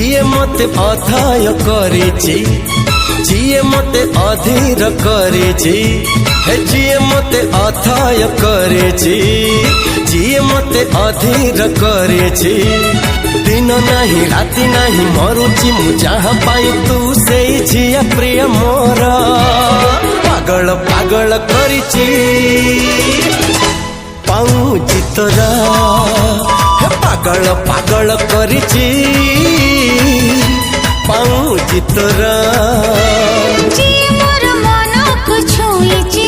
जिए मते अथाय करेछि जिए मते अधीर करेछि हे जिए मते अथाय करेछि जिए मते अधीर करेछि दिन नहीं राति नहीं मरुची मु जहाँ पाई तू से झिया प्रिय मोर पागल पागल करिछि पाऊँची तोरा पागल पागल करिछि पाऊँची तोरा जी मोर मन को छुईछि